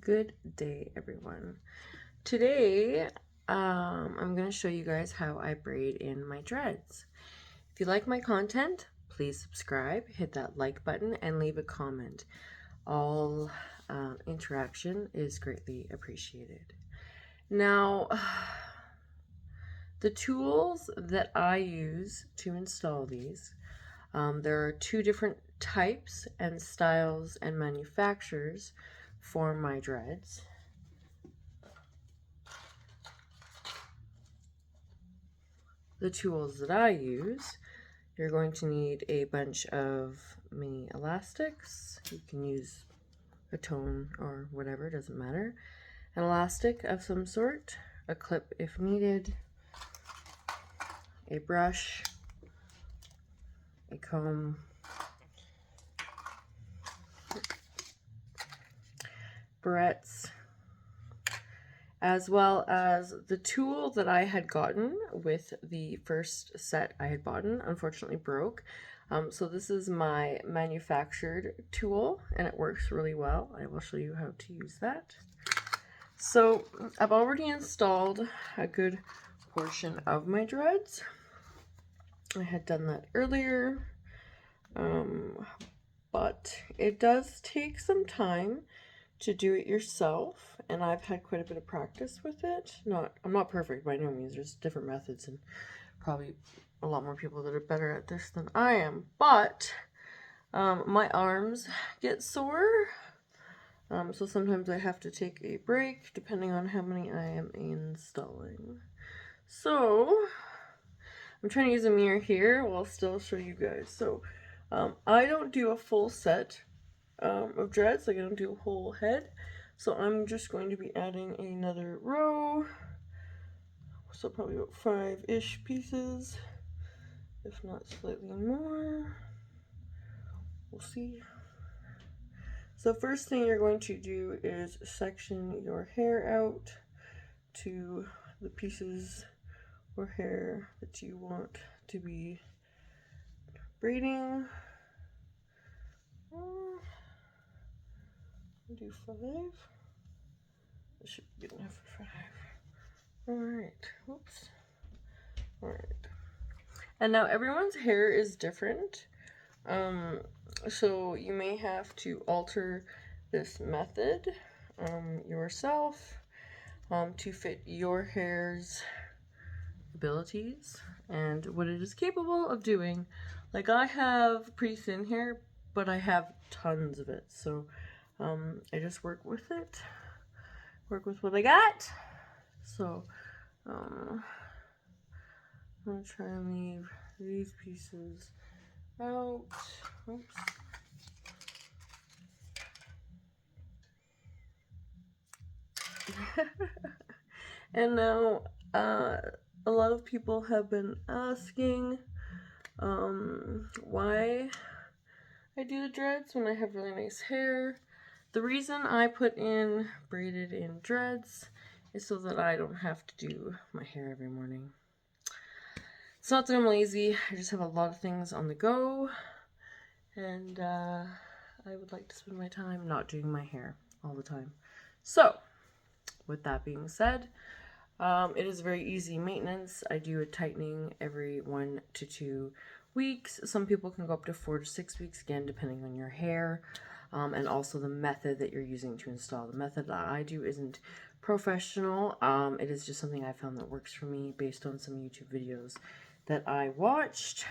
Good day, everyone. Today, I'm going to show you guys how I braid in my dreads. If you like my content, please subscribe, hit that like button, and leave a comment. All interaction is greatly appreciated. Now, the tools that I use to install these, there are two different types and styles and manufacturers for my dreads. The tools that I use, you're going to need a bunch of mini elastics. You can use a tone or whatever, doesn't matter. An elastic of some sort, a clip if needed, a brush, a comb, barrettes, as well as the tool that I had gotten with the first set I had bought. Unfortunately broke. So this is my manufactured tool and it works really well. I will show you how to use that. So I've already installed a good portion of my dreads. I had done that earlier, but it does take some time to do it yourself, and I've had quite a bit of practice with it. I'm not perfect by no means. There's different methods and probably a lot more people that are better at this than I am, but my arms get sore, so sometimes I have to take a break depending on how many I am installing. So I'm trying to use a mirror here while still show you guys. So I don't do a full set of dreads, like I don't do a whole head, so I'm just going to be adding another row, so probably about 5-ish pieces, if not slightly more. We'll see. So first thing you're going to do is section your hair out to the pieces or hair that you want to be braiding. I'll do 5. This should be good enough for 5. Alright, whoops. Alright. And now everyone's hair is different. So you may have to alter this method yourself to fit your hair's abilities and what it is capable of doing. Like I have pretty thin hair, but I have tons of it. So I just work with it, work with what I got. So I'm gonna try and leave these pieces out. Oops. And now a lot of people have been asking why I do the dreads when I have really nice hair. The reason I put in braided in dreads is so that I don't have to do my hair every morning. It's not that I'm lazy, I just have a lot of things on the go, and I would like to spend my time not doing my hair all the time. So, with that being said, it is very easy maintenance. I do a tightening every 1 to 2 weeks. Some people can go up to 4 to 6 weeks, again, depending on your hair, and also the method that you're using to install. The method that I do isn't professional. It is just something I found that works for me based on some YouTube videos that I watched.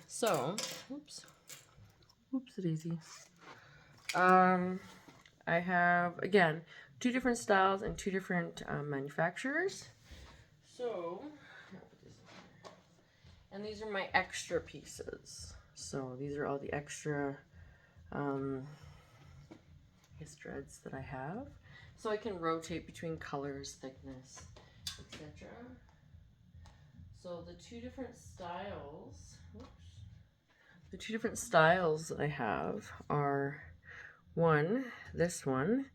So, whoopsie-daisy. I have, again, 2 different styles and 2 different manufacturers. So, and these are my extra pieces. So these are all the extra dreads that I have. So I can rotate between colors, thickness, etc. So the 2 different styles, the 2 different styles I have are this one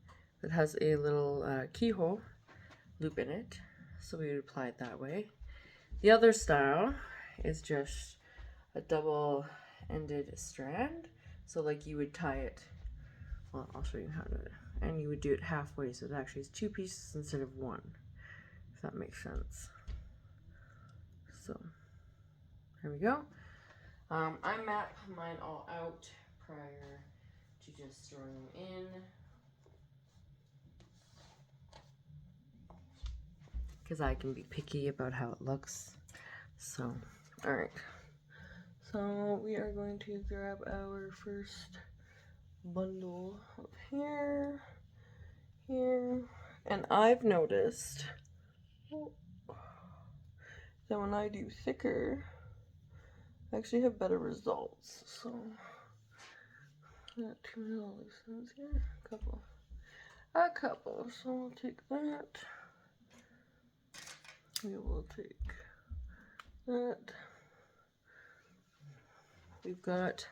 that has a little keyhole loop in it, so we would apply it that way. The other style is just a double-ended strand, so like you would tie it. Well, I'll show you how to and you would do it halfway, so it actually is 2 pieces instead of 1, if that makes sense. So there we go. I map mine all out prior to just throwing them in, because I can be picky about how it looks. So, all right. So we are going to grab our first bundle of hair here, and I've noticed that when I do thicker, I actually have better results. So not too many loose ends here. A couple. So we'll take that. We will take that. We've got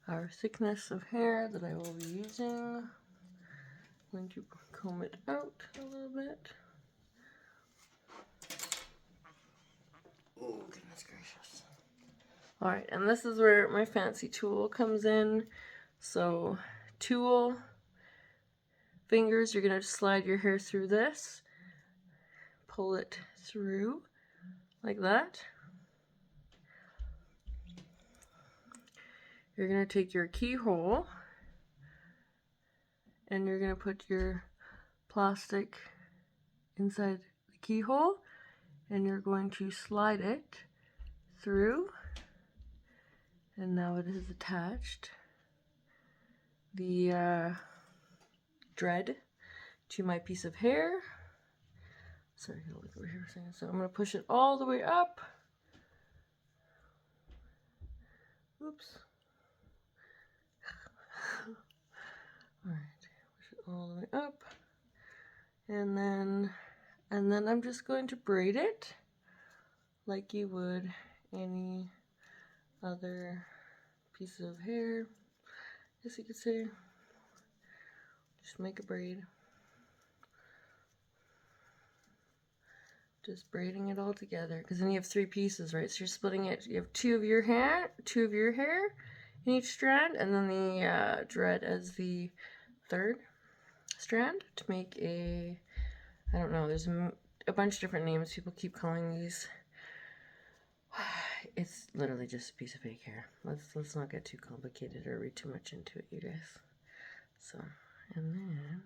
our thickness of hair that I will be using. I'm going to comb it out a little bit. Oh, goodness gracious. Alright, and this is where my fancy tool comes in. So, tool, fingers, you're going to slide your hair through this. Pull it through like that. You're going to take your keyhole and you're going to put your plastic inside the keyhole and you're going to slide it through, and now it is attached. The dread to my piece of hair. Sorry, I gotta look over here for a second. So I'm going to push it all the way up. Oops. Alright, push it all the way up. And then I'm just going to braid it like you would any other piece of hair, I guess you could say. Just make a braid. Just braiding it all together, because then you have 3 pieces, right? So you're splitting it. You have two of your hair in each strand, and then the dread as the 3rd strand to make a, I don't know, there's a bunch of different names people keep calling these. It's literally just a piece of fake hair. Let's not get too complicated or read too much into it, you guys. So, and then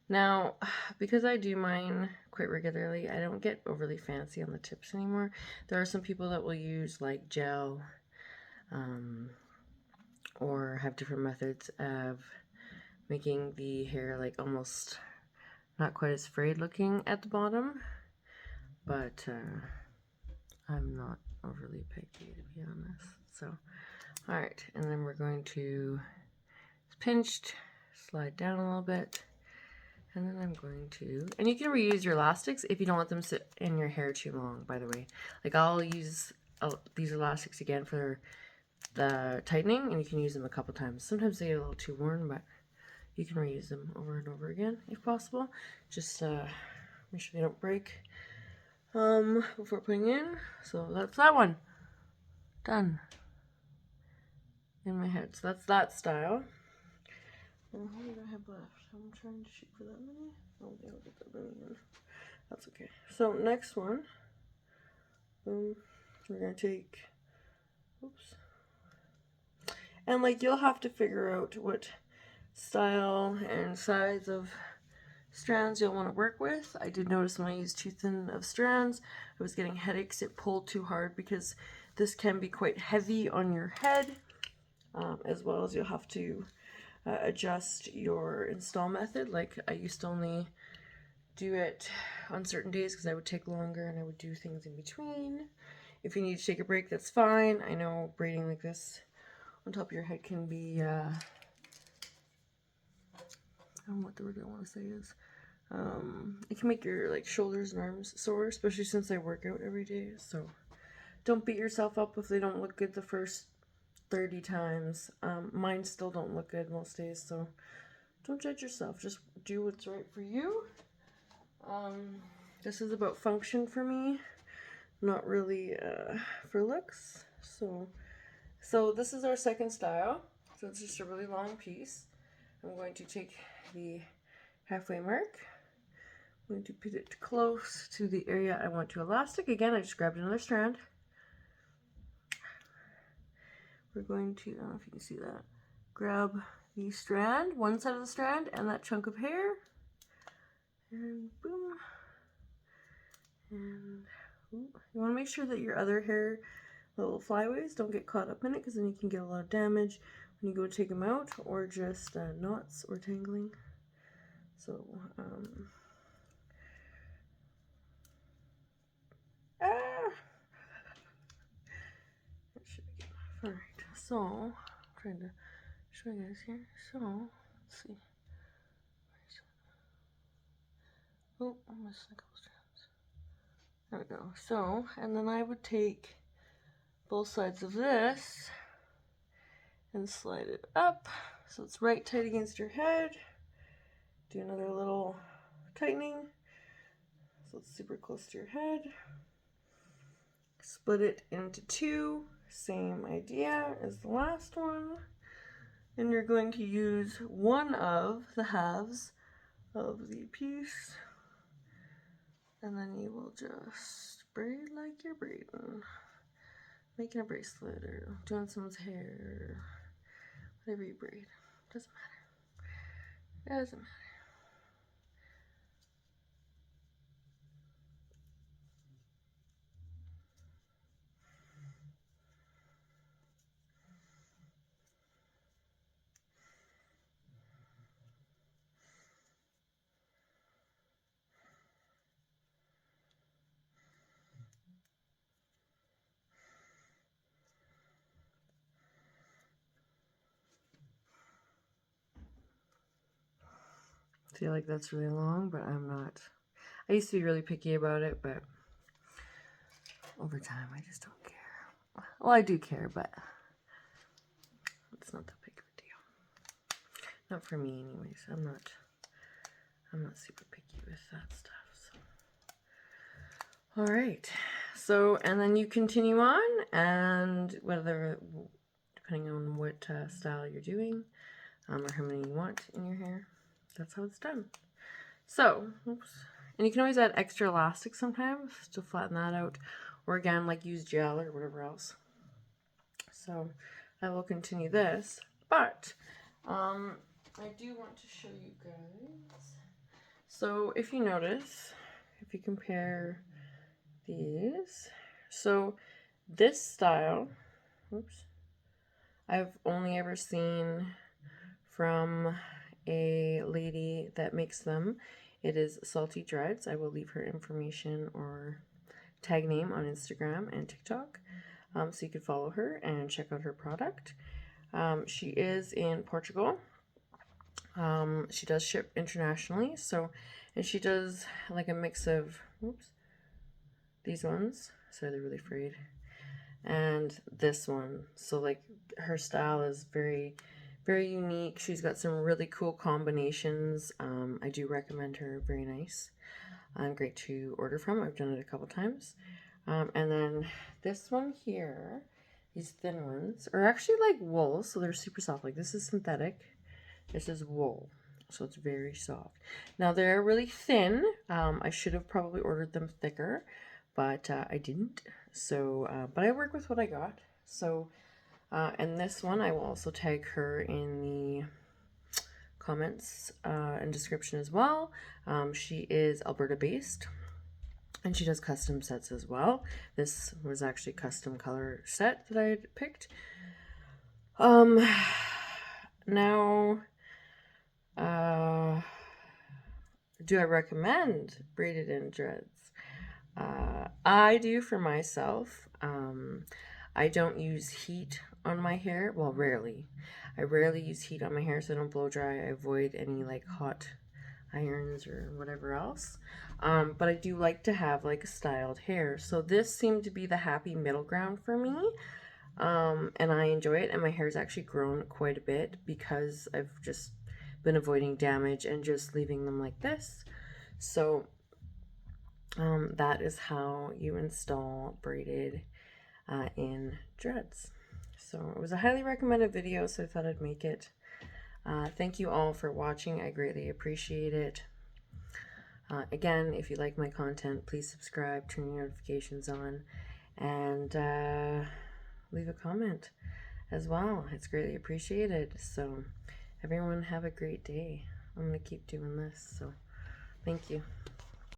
now, because I do mine quite regularly, I don't get overly fancy on the tips anymore. There are some people that will use like gel or have different methods of making the hair like almost not quite as frayed looking at the bottom, but I'm not overly picky, to be honest. So, alright, and then we're going to, it's pinched, slide down a little bit. And then I'm going to, and you can reuse your elastics if you don't want them to sit in your hair too long, by the way. Like I'll use these elastics again for the tightening, and you can use them a couple times. Sometimes they get a little too worn, but you can reuse them over and over again if possible. Just make sure they don't break before putting in. So that's that one. Done. In my head. So that's that style. And how many do I have left? I'm trying to shoot for that many. I don't think I'll get that many in. That's okay. So next one, we're gonna take, oops. And like you'll have to figure out what style and size of strands you'll want to work with. I did notice when I used too thin of strands, I was getting headaches. It pulled too hard because this can be quite heavy on your head, as well as you'll have to adjust your install method. Like I used to only do it on certain days because I would take longer and I would do things in between. If you need to take a break, that's fine. I know braiding like this on top of your head can be, I don't know what the word I want to say is. It can make your like shoulders and arms sore, especially since I work out every day. So don't beat yourself up if they don't look good the first 30 times. Mine still don't look good most days, so don't judge yourself. Just do what's right for you. This is about function for me, not really for looks. So this is our second style. So it's just a really long piece. I'm going to take the halfway mark. I'm going to put it close to the area I want to elastic. Again, I just grabbed another strand. We're going to, I don't know if you can see that, grab the strand, one side of the strand, and that chunk of hair, and boom, and ooh. You want to make sure that your other hair, little flyaways, don't get caught up in it, because then you can get a lot of damage when you go take them out, or just knots or tangling. So, that should be good enough. All right, so I'm trying to show you guys here. So let's see. Oh, I missed a couple strands. There we go. So, and then I would take both sides of this and slide it up so it's right tight against your head. Do another little tightening so it's super close to your head. Split it into two, same idea as the last one. And you're going to use one of the halves of the piece, and then you will just braid like you're braiding, making a bracelet or doing someone's hair, or whatever you braid. Doesn't matter. Doesn't matter. I feel like that's really long, but I'm not. I used to be really picky about it, but over time I just don't care. Well, I do care, but it's not that big of a deal. Not for me anyways. I'm not super picky with that stuff. So. All right. So, and then you continue on, and whether, depending on what style you're doing, or how many you want in your hair, that's how it's done. So, oops. And you can always add extra elastic sometimes to flatten that out, or again, like use gel or whatever else. So I will continue this, but I do want to show you guys. So if you notice, if you compare these, so this style, oops, I've only ever seen from a lady that makes them. It is Salty Dreads. I will leave her information or tag name on Instagram and TikTok, so you can follow her and check out her product. She is in Portugal. She does ship internationally, so, and she does like a mix of, oops, these ones, sorry, they're really frayed, and this one. So like her style is very, very unique. She's got some really cool combinations. I do recommend her. Very nice. Great to order from. I've done it a couple times. And then this one here, these thin ones, are actually like wool, so they're super soft. Like this is synthetic. This is wool, so it's very soft. Now they're really thin. I should have probably ordered them thicker, but I didn't. So, but I work with what I got. So, and this one, I will also tag her in the comments and description as well. She is Alberta based, and she does custom sets as well. This was actually a custom color set that I had picked. Now, do I recommend braided in dreads? I do for myself. I don't use heat on my hair. Well, rarely. I rarely use heat on my hair, so I don't blow dry. I avoid any like hot irons or whatever else. But I do like to have like styled hair. So this seemed to be the happy middle ground for me. And I enjoy it. And my hair's actually grown quite a bit because I've just been avoiding damage and just leaving them like this. So that is how you install braided in dreads. So it was a highly recommended video, so I thought I'd make it. Thank you all for watching. I greatly appreciate it. Again, if you like my content, please subscribe, turn your notifications on, and leave a comment as well. It's greatly appreciated. So everyone have a great day. I'm going to keep doing this. So thank you.